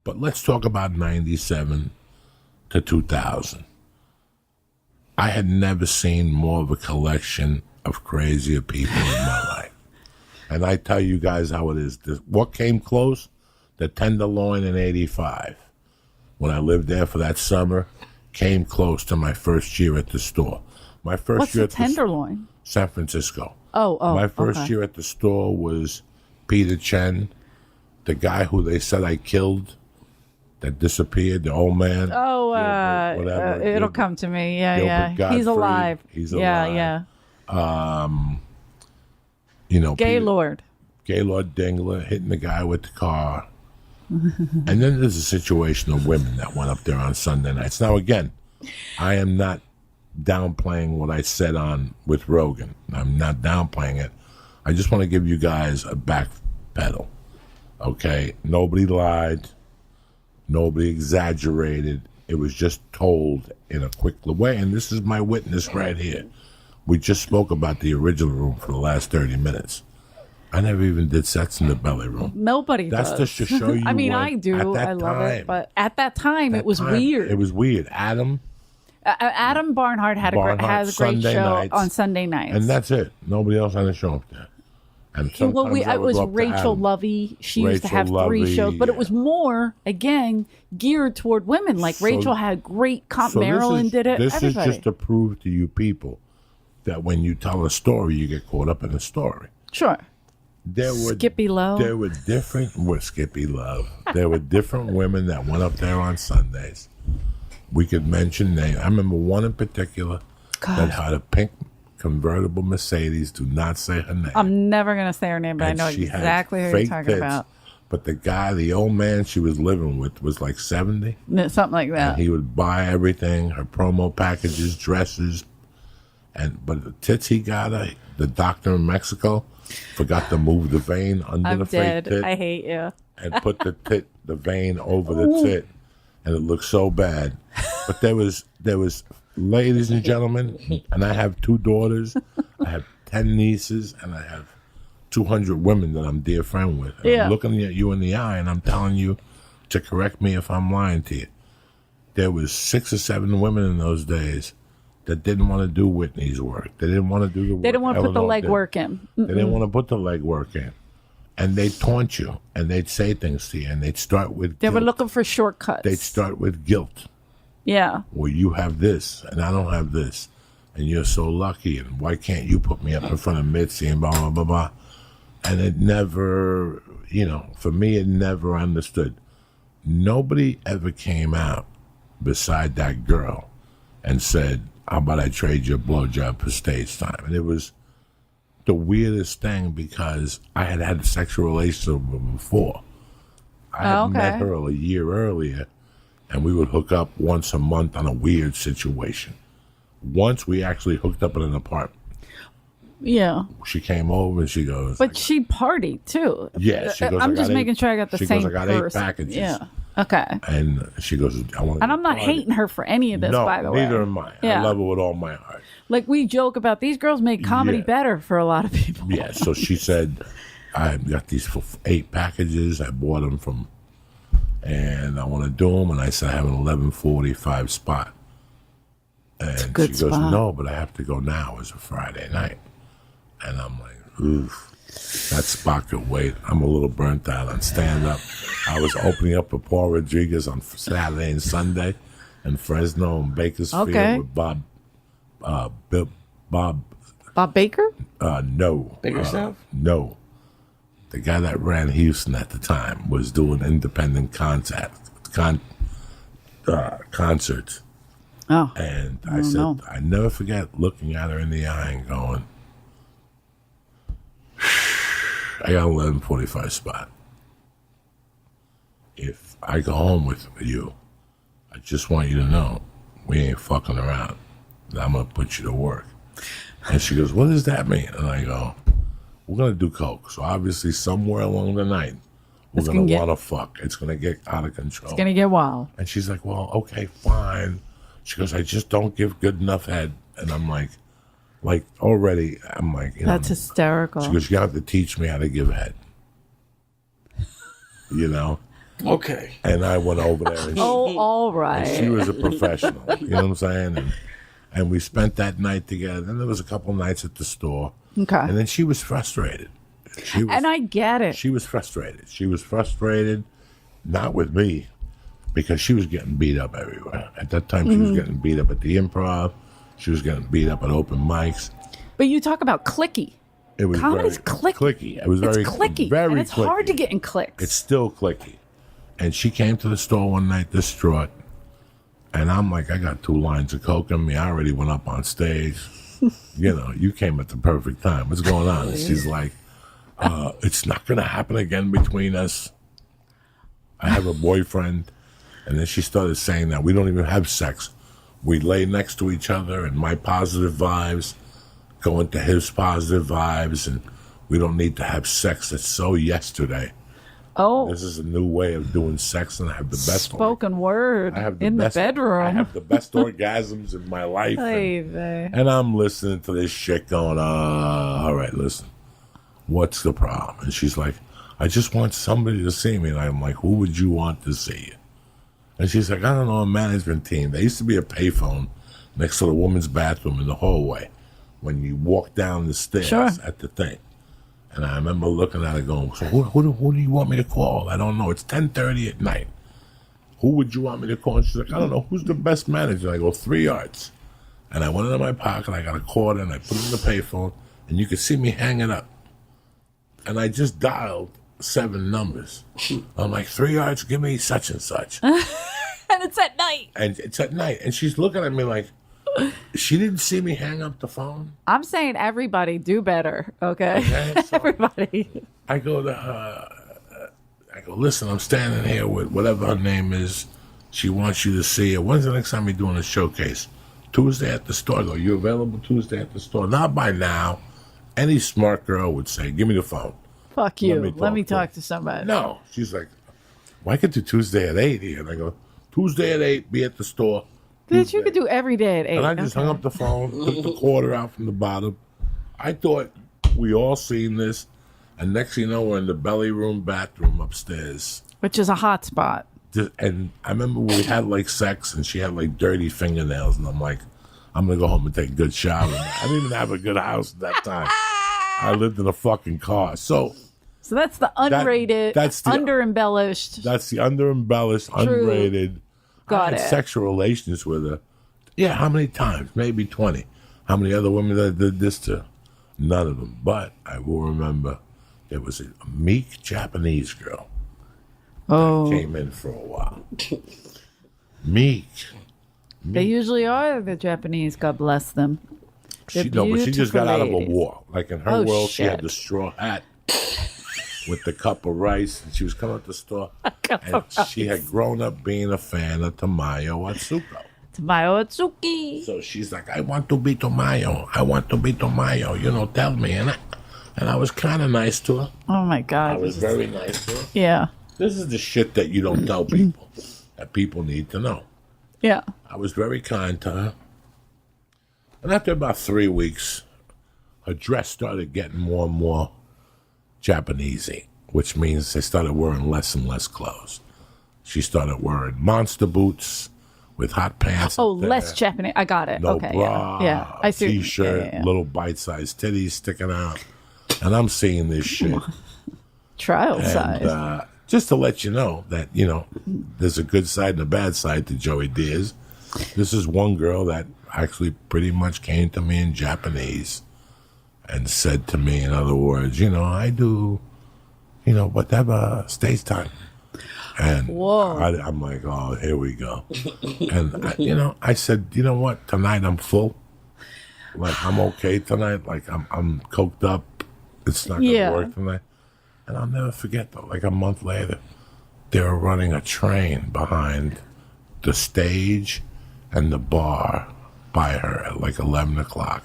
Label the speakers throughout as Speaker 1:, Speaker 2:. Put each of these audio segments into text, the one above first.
Speaker 1: But let's talk about 97 to 2000. I had never seen more of a collection of crazier people in my life. And I tell you guys how it is. What came close? The Tenderloin in 85. When I lived there for that summer, came close to my first year at the store. My first
Speaker 2: What's
Speaker 1: year
Speaker 2: the
Speaker 1: at
Speaker 2: Tenderloin?
Speaker 1: San Francisco.
Speaker 2: Oh.
Speaker 1: My first year at the store was Peter Chen, the guy who they said I killed, that disappeared, the old man.
Speaker 2: Oh,
Speaker 1: whatever.
Speaker 2: it'll come to me. Yeah,
Speaker 1: Gilbert Gottfried.
Speaker 2: He's alive.
Speaker 1: He's alive.
Speaker 2: Yeah.
Speaker 1: Gaylord Dingler hitting the guy with the car. And then there's a situation of women that went up there on Sunday nights. Now, again, I am not downplaying what I said on with Rogan. I'm not downplaying it. I just want to give you guys a back pedal. Okay? Nobody lied. Nobody exaggerated. It was just told in a quick way. And this is my witness right here. We just spoke about the original room for the last 30 minutes. I never even did sex in the belly room.
Speaker 2: Nobody
Speaker 1: That's
Speaker 2: does.
Speaker 1: just to show you.
Speaker 2: I mean, I do. I love it. But at that time, it was weird.
Speaker 1: It was weird. Adam
Speaker 2: Barnhart has a great
Speaker 1: Sunday
Speaker 2: show
Speaker 1: nights,
Speaker 2: on Sunday nights.
Speaker 1: And that's it. Nobody else had a show up there. And
Speaker 2: it was Rachel Lovey. She used to have 3 shows, but it was more, again, geared toward women. Like Rachel had great Marilyn did it.
Speaker 1: This
Speaker 2: Everybody.
Speaker 1: is just to prove to you people that when you tell a story, you get caught up in the story.
Speaker 2: Sure.
Speaker 1: Skippy Love. There were different women that went up there on Sundays. We could mention names. I remember one in particular that had a pink convertible Mercedes. Do not say her name.
Speaker 2: I'm never going to say her name, but I know exactly who you're talking about.
Speaker 1: But the guy, the old man she was living with was like 70.
Speaker 2: Something like that.
Speaker 1: And he would buy everything, her promo packages, dresses. But the tits he got her, the doctor in Mexico forgot to move the vein under the fake tit.
Speaker 2: I hate you.
Speaker 1: And put the vein over the tit. And it looked so bad. But there was, ladies and gentlemen, and I have 2 daughters, I have 10 nieces, and I have 200 women that I'm dear friend with. And I'm looking at you in the eye, and I'm telling you to correct me if I'm lying to you. There was 6 or 7 women in those days that didn't want to do Whitney's work. They didn't want to do the work.
Speaker 2: They didn't want to put the
Speaker 1: Eleanor
Speaker 2: legwork in.
Speaker 1: They didn't want to put the legwork in. And they'd taunt you, and they'd say things to you, and they'd start with
Speaker 2: guilt. Were looking for shortcuts.
Speaker 1: They'd start with guilt.
Speaker 2: Yeah.
Speaker 1: Well, you have this, and I don't have this, and you're so lucky, and why can't you put me up in front of Mitzi, and blah, blah, blah, blah. And it never, for me, it never understood. Nobody ever came out beside that girl and said, how about I trade your blowjob for stage time? And it was the weirdest thing because I had had a sexual relationship with her before. I had met her a year earlier, and we would hook up once a month on a weird situation. Once we actually hooked up in an apartment.
Speaker 2: Yeah.
Speaker 1: She came over and she goes...
Speaker 2: But she partied, too.
Speaker 1: Yeah, she goes,
Speaker 2: I'm just making sure I got the same person.
Speaker 1: I got 8 packages.
Speaker 2: Yeah. Okay.
Speaker 1: And she goes, I want to...
Speaker 2: And I'm not hating her for any of this, by the way.
Speaker 1: No, neither am I. Yeah. I love her with all my heart.
Speaker 2: Like, we joke about these girls make comedy better for a lot of people.
Speaker 1: Yeah, so she said, I got these for 8 packages. I bought them from... And I want to do them. And I said, I have an 11:45 spot. And she goes, no, but I have to go now. It's a Friday night. And I'm like, oof. That spot could wait. I'm a little burnt out on stand-up. I was opening up for Paul Rodriguez on Saturday and Sunday in Fresno and Bakersfield with Bob
Speaker 2: Baker?
Speaker 1: No.
Speaker 3: Bakersfield?
Speaker 1: No. The guy that ran Houston at the time was doing independent concerts.
Speaker 2: Oh.
Speaker 1: And I said, I never forget looking at her in the eye and going, I got an 11:45 spot. If I go home with you, I just want you to know we ain't fucking around. I'm going to put you to work. And she goes, what does that mean? And I go, we're going to do coke. So obviously somewhere along the night, we're going to want to fuck. It's going to get out of control.
Speaker 2: It's going to get wild.
Speaker 1: And she's like, well, okay, fine. She goes, I just don't give good enough head. And I'm like already, I'm like,
Speaker 2: that's hysterical.
Speaker 1: She goes, you have to teach me how to give head.
Speaker 3: Okay.
Speaker 1: And I went over there. And
Speaker 2: all right.
Speaker 1: and she was a professional. You know what I'm saying? And we spent that night together. Then there was a couple nights at the store.
Speaker 2: Okay.
Speaker 1: And then she was frustrated.
Speaker 2: And I get it.
Speaker 1: She was frustrated. She was frustrated, not with me, because she was getting beat up everywhere. At that time, she was getting beat up at the Improv. She was getting beat up at open mics.
Speaker 2: But you talk about clicky.
Speaker 1: It was
Speaker 2: Comedy's
Speaker 1: very
Speaker 2: clicky.
Speaker 1: It was very
Speaker 2: clicky.
Speaker 1: very
Speaker 2: and it's
Speaker 1: clicky.
Speaker 2: hard to get in clicks.
Speaker 1: It's still clicky. And she came to the store one night distraught. And I'm like, I got 2 lines of coke in me. I already went up on stage. You know, you came at the perfect time. What's going on? And she's like, it's not going to happen again between us. I have a boyfriend. And then she started saying that we don't even have sex. We lay next to each other, and my positive vibes go into his positive vibes, and we don't need to have sex. It's so yesterday.
Speaker 2: Oh.
Speaker 1: This is a new way of doing sex, and I have the best
Speaker 2: spoken word in the bedroom.
Speaker 1: I have the best orgasms in my life. And I'm listening to this shit going, all right, listen, what's the problem? And she's like, I just want somebody to see me. And I'm like, who would you want to see you? And she's like, I don't know, a management team. There used to be a payphone next to the woman's bathroom in the hallway when you walk down the stairs at the thing. And I remember looking at her going, so who do you want me to call? I don't know. It's 10:30 at night. Who would you want me to call? And she's like, I don't know. Who's the best manager? And I go, 3 yards. And I went into my pocket. I got a quarter, and I put it in the payphone. And you could see me hanging up. And I just dialed 7 numbers. I'm like, 3 yards, give me such and such.
Speaker 2: And it's at night.
Speaker 1: And it's at night. And she's looking at me like, she didn't see me hang up the phone.
Speaker 2: I'm saying everybody do better, okay? So everybody.
Speaker 1: I go to her, I go, listen, I'm standing here with whatever her name is. She wants you to see her. When's the next time you're doing a showcase? Tuesday at the store. I go, you available Tuesday at the store? Not by now. Any smart girl would say, give me the phone.
Speaker 2: Fuck you. Let me talk to somebody.
Speaker 1: No. She's like, why can't do Tuesday at 8 here? And I go, Tuesday at 8, be at the store.
Speaker 2: Bitch, you could do every day at 8.
Speaker 1: And I just hung up the phone, took the quarter out from the bottom. I thought we all seen this. And next thing you know, we're in the belly room bathroom upstairs.
Speaker 2: Which is a hot spot.
Speaker 1: And I remember we had like sex and she had like dirty fingernails. And I'm like, I'm going to go home and take a good shower. I didn't even have a good house at that time. I lived in a fucking car. So
Speaker 2: that's the unrated,
Speaker 1: that's the
Speaker 2: under-embellished.
Speaker 1: That's the under-embellished, unrated.
Speaker 2: Got
Speaker 1: I had sexual relations with her. Yeah, how many times? Maybe 20. How many other women that I did this to? None of them. But I will remember there was a meek Japanese girl that came in for a while. Meek.
Speaker 2: They usually are, the Japanese. God bless them.
Speaker 1: But she just got out of a war. Like in her world, she had the straw hat with the cup of rice, and she was coming to the store, and she had grown up being a fan of Tamayo Atsuko.
Speaker 2: Tamayo Atsuki.
Speaker 1: So she's like, I want to be Tamayo. I want to be Tamayo. You know, tell me. And I was kind of nice to her.
Speaker 2: Oh, my God.
Speaker 1: I was very nice to her.
Speaker 2: Yeah.
Speaker 1: This is the shit that you don't tell people, that people need to know.
Speaker 2: Yeah.
Speaker 1: I was very kind to her. And after about 3 weeks, her dress started getting more and more Japanesey, which means they started wearing less and less clothes. She started wearing monster boots with hot pants.
Speaker 2: Oh, less Japanese. I got it.
Speaker 1: No
Speaker 2: okay,
Speaker 1: bra,
Speaker 2: yeah. I see.
Speaker 1: T-shirt, little bite-sized titties sticking out. And I'm seeing this shit.
Speaker 2: Trial size.
Speaker 1: Just to let you know that, you know, there's a good side and a bad side to Joey Diaz. This is one girl that actually pretty much came to me in Japanese and said to me, in other words, you know, I do, you know, whatever stage time. And I'm like, oh, here we go. And, I said, you know what? Tonight I'm full. Like, I'm okay tonight. Like, I'm coked up. It's not going to work tonight. And I'll never forget, though, like a month later, they were running a train behind the stage and the bar by her at like 11 o'clock.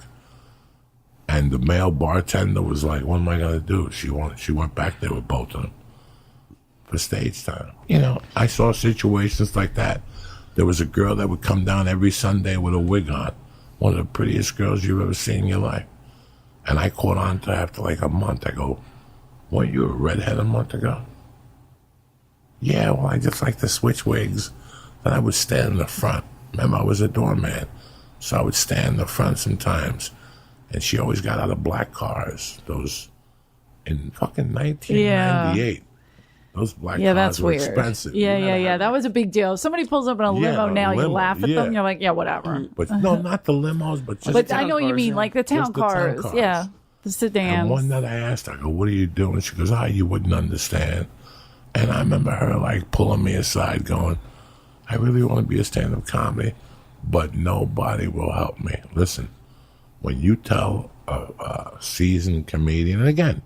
Speaker 1: And the male bartender was like, what am I going to do? She went back there with both of them for stage time. You know, I saw situations like that. There was a girl that would come down every Sunday with a wig on. One of the prettiest girls you've ever seen in your life. And I caught on to her after like a month. I go, weren't you a redhead a month ago? Yeah, well, I just like to switch wigs. Then I would stand in the front. Remember, I was a doorman. So I would stand in the front sometimes. And she always got out of black cars. Those in fucking 1998. Those black cars were expensive.
Speaker 2: Yeah. That was a big deal. If somebody pulls up in a limo now, you laugh at them. You're like, yeah, whatever.
Speaker 1: But no, not the limos, but just
Speaker 2: But I know what you mean, like the town cars. Yeah, the sedans.
Speaker 1: And one night I asked her, I go, what are you doing? She goes, you wouldn't understand. And I remember her like pulling me aside going, I really want to be a stand-up comedy, but nobody will help me. Listen, when you tell a seasoned comedian, and again,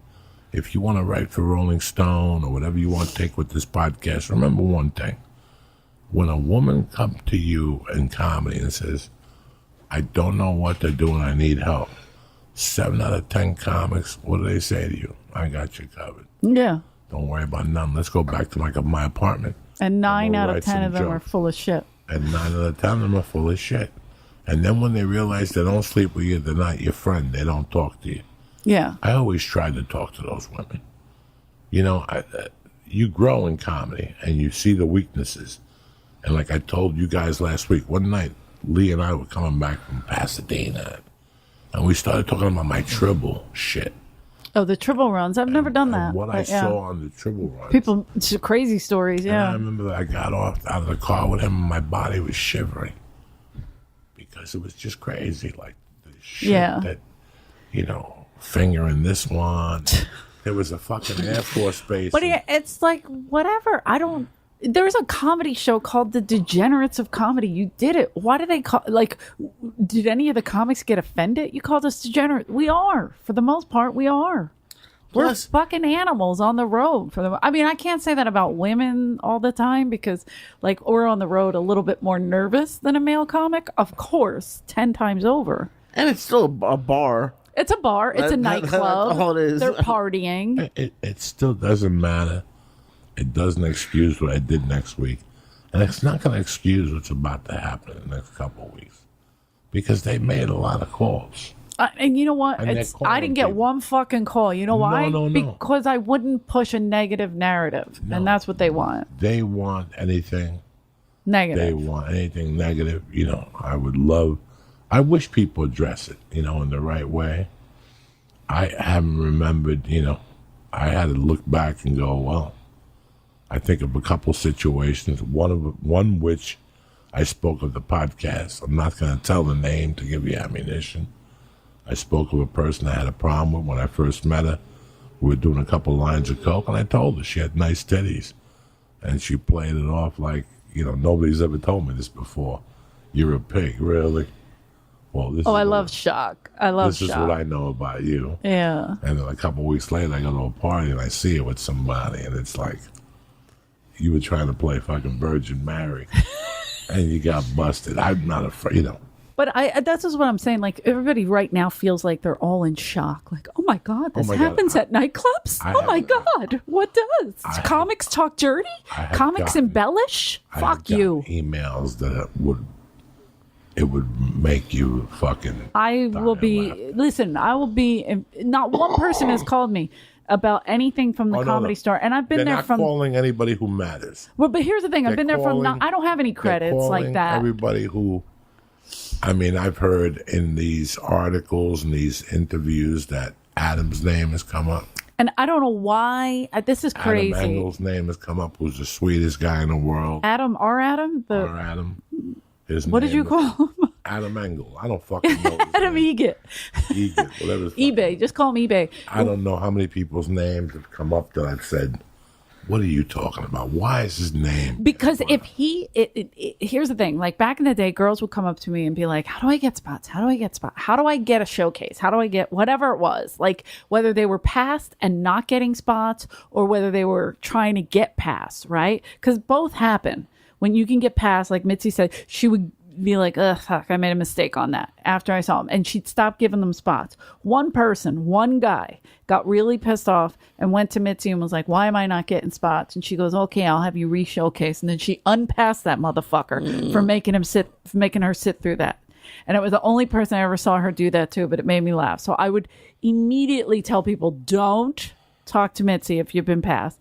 Speaker 1: if you want to write for Rolling Stone or whatever you want to take with this podcast, remember one thing. When a woman comes to you in comedy and says, I don't know what they're doing, I need help, 7 out of 10 comics, what do they say to you? I got you covered.
Speaker 2: Yeah.
Speaker 1: Don't worry about nothing. Let's go back to my apartment.
Speaker 2: And 9 out of 10 of them are full of shit.
Speaker 1: And 9 out of 10 of them are full of shit. And then when they realize they don't sleep with you, they're not your friend. They don't talk to you.
Speaker 2: Yeah.
Speaker 1: I always try to talk to those women. You know, you grow in comedy and you see the weaknesses. And like I told you guys last week, one night, Lee and I were coming back from Pasadena. And we started talking about my tribble shit.
Speaker 2: Oh, the triple runs. I've never done that.
Speaker 1: What I saw on the triple runs.
Speaker 2: People, crazy stories, yeah.
Speaker 1: And I remember that I got out of the car with him and my body was shivering. Because it was just crazy. Like the shit that, you know, fingering this one. There was a fucking Air Force base.
Speaker 2: But it's like, whatever. There's a comedy show called The Degenerates of Comedy. You did it. Why do they call, like, did any of the comics get offended? You called us degenerate. We are. For the most part, we are. We're fucking animals on the road. I mean, I can't say that about women all the time because, like, we're on the road a little bit more nervous than a male comic. Of course, 10 times over.
Speaker 3: And it's still a bar.
Speaker 2: It's a bar. It's a nightclub.
Speaker 3: That's all it is.
Speaker 2: They're partying.
Speaker 1: It still doesn't matter. It doesn't excuse what I did next week. And it's not going to excuse what's about to happen in the next couple of weeks. Because they made a lot of calls.
Speaker 2: And you know what? I didn't get one fucking call. You know why?
Speaker 1: No.
Speaker 2: Because I wouldn't push a negative narrative. No. And that's what they want.
Speaker 1: They want anything
Speaker 2: negative.
Speaker 1: They want anything negative. You know, I wish people address it, you know, in the right way. I haven't remembered, you know, I had to look back and go, well, I think of a couple situations, one which I spoke of the podcast. I'm not going to tell the name to give you ammunition. I spoke of a person I had a problem with when I first met her. We were doing a couple lines of coke, and I told her she had nice titties. And she played it off like, you know, nobody's ever told me this before. You're a pig, really? Well,
Speaker 2: I love shock. I love shock.
Speaker 1: This is what I know about you.
Speaker 2: Yeah.
Speaker 1: And then a couple of weeks later, I go to a party, and I see her with somebody, and it's like, you were trying to play fucking Virgin Mary, and you got busted. I'm not afraid, you know.
Speaker 2: But that's just what I'm saying. Like, everybody right now feels like they're all in shock. Like, oh my God, this happens at nightclubs? Oh my God, what does? Comics talk dirty? Comics embellish? Fuck you.
Speaker 1: Emails that would make you fucking...
Speaker 2: I will be... Listen, I will be... Not one person has called me about anything from the Comedy Store, and I've been there from...
Speaker 1: They're not calling anybody who matters.
Speaker 2: Well, but here's the thing. I've been there from... I don't have any credits like that.
Speaker 1: Everybody who... I mean, I've heard in these articles and these interviews that Adam's name has come up.
Speaker 2: And I don't know why. This is crazy.
Speaker 1: Adam Engel's name has come up, who's the sweetest guy in the world.
Speaker 2: Adam?
Speaker 1: Our Adam.
Speaker 2: What did you call him?
Speaker 1: Adam Engel. I don't fucking know.
Speaker 2: Adam Eget.
Speaker 1: Eget, whatever.
Speaker 2: eBay. Just call him eBay.
Speaker 1: I don't know how many people's names have come up that I've said, what are you talking about? Why is his name?
Speaker 2: Because if here's the thing. Like back in the day, girls would come up to me and be like, how do I get spots? How do I get spots? How do I get a showcase? How do I get whatever it was? Like whether they were passed and not getting spots or whether they were trying to get passed, right? Because both happen. When you can get passed, like Mitzi said, she would be like, ugh, fuck, I made a mistake on that after I saw him. And she'd stop giving them spots. One guy got really pissed off and went to Mitzi and was like, why am I not getting spots? And she goes, okay, I'll have you re-showcase. And then she unpassed that motherfucker for making her sit through that. And it was the only person I ever saw her do that to, but it made me laugh. So I would immediately tell people, don't talk to Mitzi if you've been passed.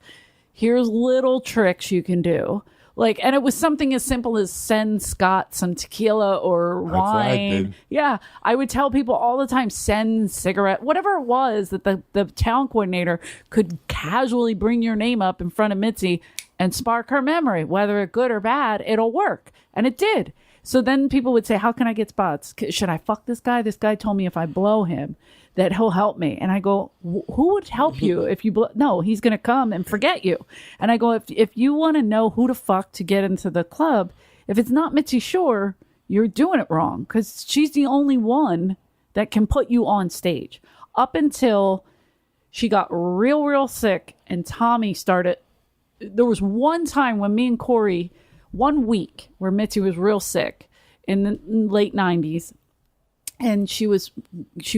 Speaker 2: Here's little tricks you can do. Like, and it was something as simple as send Scott some tequila or wine. Yeah. I would tell people all the time, send cigarette, whatever it was that the talent coordinator could casually bring your name up in front of Mitzi and spark her memory, whether it's good or bad, it'll work. And it did. So then people would say, how can I get spots? Should I fuck this guy? This guy told me if I blow him that he'll help me. And I go, who would help you if you blow? No, he's going to come and forget you. And I go, if you want to know who to fuck to get into the club, if it's not Mitzi Shore, you're doing it wrong, because she's the only one that can put you on stage. Up until she got real sick and Tommy started. There was one time when me and Corey, 1 week where Mitzi was real sick in the late 90s. And she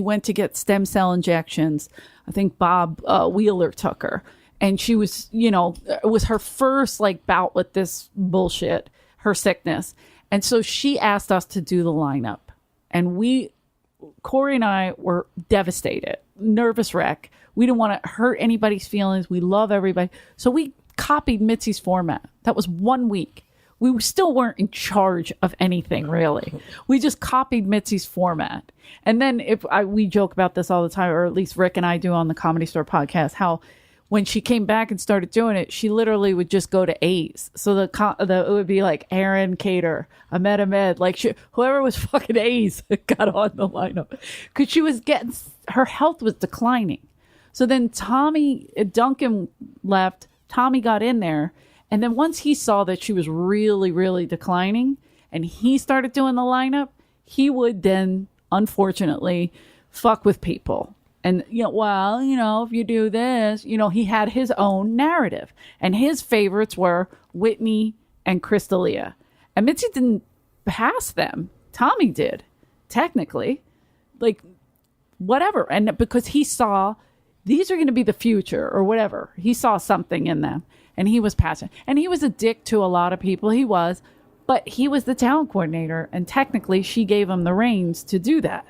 Speaker 2: went to get stem cell injections. I think Bob Wheeler took her. And she was, it was her first like bout with this bullshit, her sickness. And so she asked us to do the lineup. And Corey and I were devastated, nervous wreck. We didn't want to hurt anybody's feelings. We love everybody. So we copied Mitzi's format. That was 1 week. We still weren't in charge of anything, really. We just copied Mitzi's format. And then we joke about this all the time, or at least Rick and I do on the Comedy Store podcast, how when she came back and started doing it, she literally would just go to A's. So it would be like Aaron Cater, Ahmed, like whoever was fucking A's got on the lineup. Because she was her health was declining. So then Duncan left, Tommy got in there. And then once he saw that she was really, really declining and he started doing the lineup, he would then, unfortunately, fuck with people. And, if you do this, he had his own narrative. And his favorites were Whitney and Crystalia. And Mitzi didn't pass them. Tommy did, technically. Like, whatever. And because he saw these are going to be the future or whatever. He saw something in them. And he was passionate. And he was a dick to a lot of people. He was. But he was the talent coordinator. And technically, she gave him the reins to do that.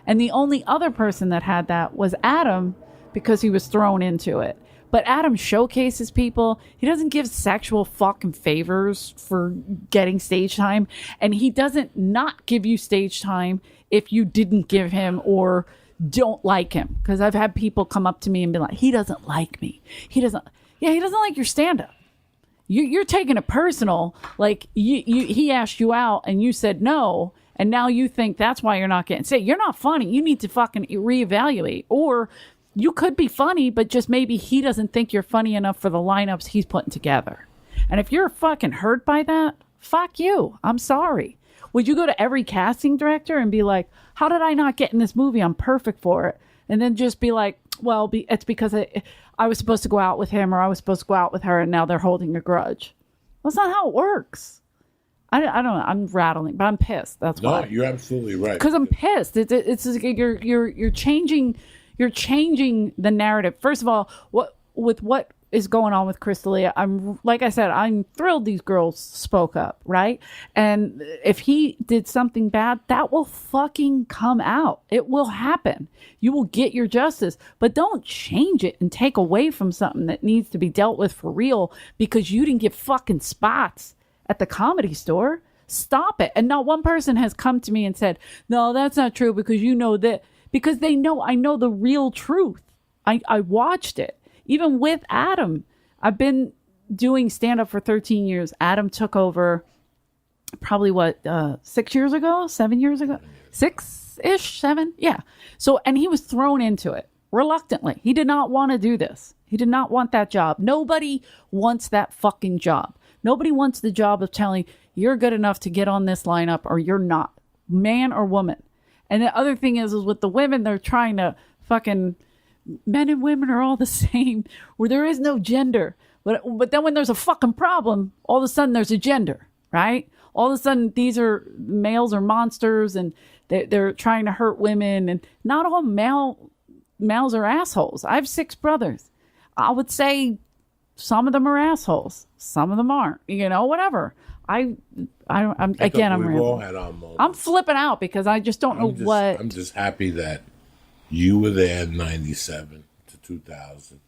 Speaker 2: And the only other person that had that was Adam, because he was thrown into it. But Adam showcases people. He doesn't give sexual fucking favors for getting stage time. And he doesn't not give you stage time if you didn't give him or don't like him. Because I've had people come up to me and be like, he doesn't like me. He doesn't like your stand-up. You're taking it personal. Like he asked you out and you said no, and now you think that's why you're not getting say you're not funny. You need to fucking reevaluate. Or you could be funny, but just maybe he doesn't think you're funny enough for the lineups he's putting together. And if you're fucking hurt by that, fuck you. I'm sorry. Would you go to every casting director and be like, how did I not get in this movie? I'm perfect for it. And then just be like, well, it's because I was supposed to go out with him or I was supposed to go out with her and now they're holding a grudge. Well, that's not how it works. I don't know. I'm rattling, but I'm pissed. That's why.
Speaker 1: No, you're absolutely right.
Speaker 2: Because I'm pissed. It's you're changing the narrative. First of all, what is going on with Crystalia? I'm thrilled these girls spoke up, right? And if he did something bad, that will fucking come out. It will happen. You will get your justice, but don't change it and take away from something that needs to be dealt with for real because you didn't get fucking spots at the Comedy Store. Stop it. And not one person has come to me and said, no, that's not true because you know that. Because I know the real truth. I watched it. Even with Adam, I've been doing stand-up for 13 years. Adam took over probably 6 years ago, 7 years ago, 6-ish, 7. Yeah. So, and he was thrown into it reluctantly. He did not want to do this. He did not want that job. Nobody wants that fucking job. Nobody wants the job of telling you're good enough to get on this lineup or you're not, man or woman. And the other thing is with the women, they're trying to fucking, men and women are all the same, where there is no gender. But then when there's a fucking problem, all of a sudden there's a gender, right? All of a sudden these are males are monsters and they're trying to hurt women. And not all males are assholes. I have 6 brothers. I would say some of them are assholes. Some of them aren't, whatever. I'm
Speaker 1: We've all had our moments.
Speaker 2: I'm flipping out because I just don't know what.
Speaker 1: I'm just happy that you were there in 97 to 2000.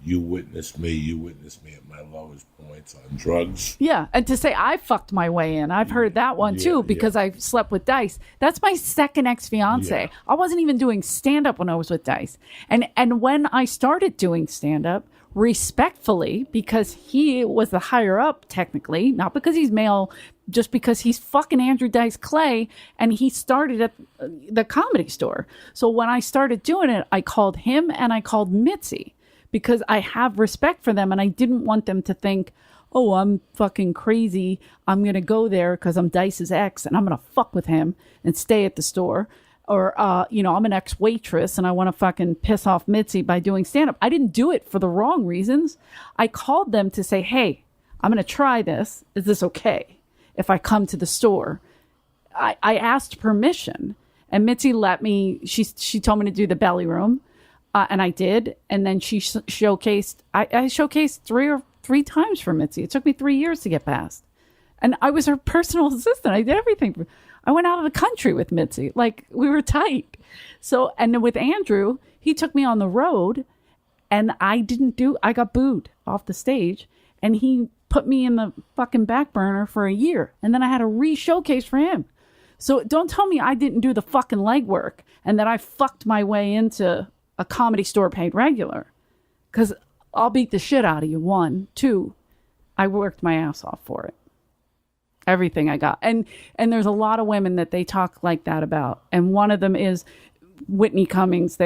Speaker 1: You witnessed me at my lowest points on drugs.
Speaker 2: Yeah, and to say I fucked my way in, I've heard that one too because I slept with Dice. That's my second ex-fiance.
Speaker 1: Yeah.
Speaker 2: I wasn't even doing stand-up when I was with Dice. And when I started doing stand-up, respectfully, because he was the higher up technically, not because he's male, just because he's fucking Andrew Dice Clay, and he started at the Comedy Store. So when I started doing it, I called him and I called Mitzi, because I have respect for them and I didn't want them to think, oh, I'm fucking crazy. I'm going to go there because I'm Dice's ex and I'm going to fuck with him and stay at the store. Or, I'm an ex-waitress and I want to fucking piss off Mitzi by doing stand-up. I didn't do it for the wrong reasons. I called them to say, hey, I'm going to try this. Is this okay if I come to the store? I asked permission and Mitzi let me. She told me to do the belly room. And I did. And then she showcased, I showcased three times for Mitzi. It took me 3 years to get past. And I was her personal assistant. I did everything. I went out of the country with Mitzi. Like, we were tight. So, and then with Andrew, he took me on the road and I got booed off the stage and he put me in the fucking back burner for a year. And then I had a re-showcase for him. So don't tell me I didn't do the fucking legwork and that I fucked my way into a Comedy Store paid regular, because I'll beat the shit out of you. 1, 2, I worked my ass off for it. Everything I got. And there's a lot of women that they talk like that about. And one of them is Whitney Cummings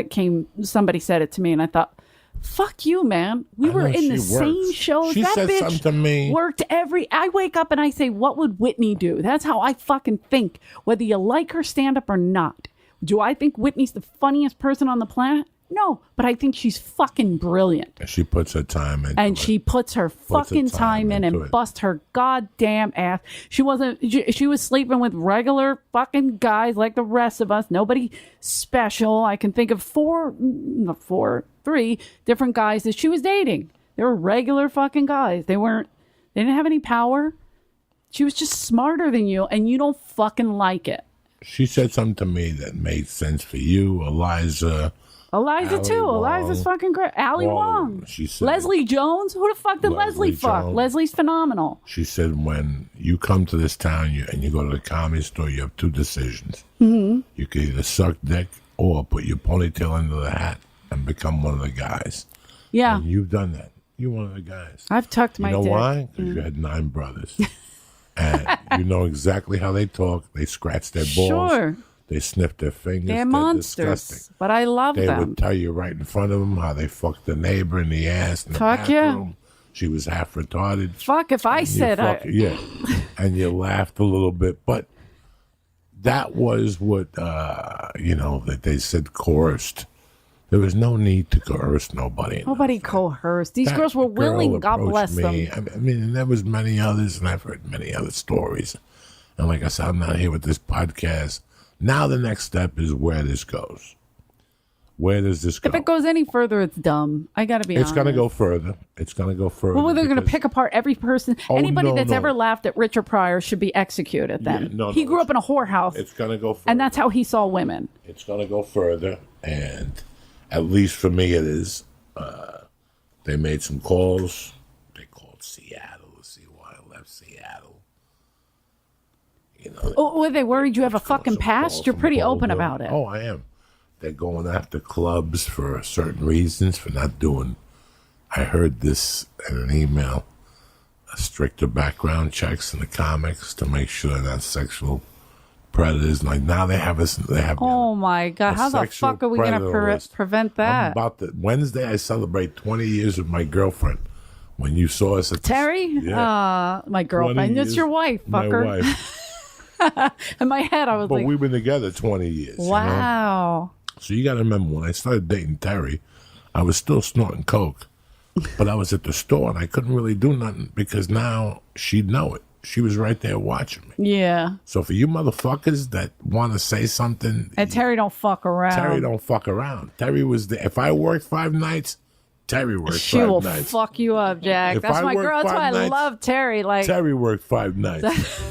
Speaker 2: somebody said it to me and I thought, fuck you, man. We were in the same shows.
Speaker 1: She said something to me.
Speaker 2: Worked I wake up and I say, what would Whitney do? That's how I fucking think, whether you like her stand up or not. Do I think Whitney's the funniest person on the planet? No, but I think she's fucking brilliant.
Speaker 1: She puts her time in.
Speaker 2: And she puts her fucking time in and busts her goddamn ass. She was sleeping with regular fucking guys like the rest of us. Nobody special. I can think of 3 different guys that she was dating. They were regular fucking guys. They didn't have any power. She was just smarter than you and you don't fucking like it.
Speaker 1: She said something to me that made sense for you, Eliza
Speaker 2: too.
Speaker 1: Wong.
Speaker 2: Eliza's fucking great. Ali Wong.
Speaker 1: She said,
Speaker 2: Leslie Jones. Who the fuck did Leslie fuck?
Speaker 1: Jones.
Speaker 2: Leslie's phenomenal.
Speaker 1: She said, when you come to this town and you go to the Comedy Store, you have 2 decisions. Mm-hmm. You can either suck dick or put your ponytail into the hat and become one of the guys.
Speaker 2: Yeah.
Speaker 1: And you've done that. You're one of the guys.
Speaker 2: I've tucked my dick.
Speaker 1: You know why? Because you had 9 brothers. And you know exactly how they talk. They scratch their balls. Sure. They sniff their fingers.
Speaker 2: They're monsters. Disgusting. But I love them.
Speaker 1: They would tell you right in front of them how they fucked the neighbor in the ass in the bathroom. Yeah. She was half retarded.
Speaker 2: Fuck if I said
Speaker 1: yeah. And you laughed a little bit. But that was what, that they said coerced. There was no need to coerce nobody.
Speaker 2: Nobody coerced. These girls were willing. God bless them.
Speaker 1: I mean, and there was many others, and I've heard many other stories. And like I said, I'm not here with this podcast. Now the next step is where this goes. Where does this go?
Speaker 2: If it goes any further, it's dumb. I got to be honest.
Speaker 1: It's going to go further. It's going to go further.
Speaker 2: Well, they're going to pick apart every person. Anybody that's ever laughed at Richard Pryor should be executed then. Yeah, he grew up in a whorehouse.
Speaker 1: It's going to go further.
Speaker 2: And that's how he saw women.
Speaker 1: It's going to go further. And at least for me it is. They made some calls. They called Seattle to see why I left Seattle.
Speaker 2: Were they worried you have a fucking past? You're pretty open about it.
Speaker 1: Oh, I am. They're going after clubs for certain reasons, for not doing, I heard this in an email, stricter background checks in the comics to make sure they're not sexual predators. Like now they have us.
Speaker 2: Oh my God! How the fuck are we going to prevent that?
Speaker 1: Wednesday I celebrate 20 years with my girlfriend. When you saw us at
Speaker 2: Terry, my girlfriend. It's your wife, fucker.
Speaker 1: My wife.
Speaker 2: In my head, I was
Speaker 1: but we've been together 20 years.
Speaker 2: Wow.
Speaker 1: So you got to remember, when I started dating Terry, I was still snorting coke, but I was at the store and I couldn't really do nothing because now she'd know it. She was right there watching me.
Speaker 2: Yeah.
Speaker 1: So for you motherfuckers that want to say something,
Speaker 2: and Terry don't fuck around.
Speaker 1: Terry don't fuck around. Terry was there. If I worked 5 nights, Terry worked 5 nights.
Speaker 2: She will fuck you up, Jack. That's my girl. That's why I love Terry. Like
Speaker 1: Terry worked 5 nights.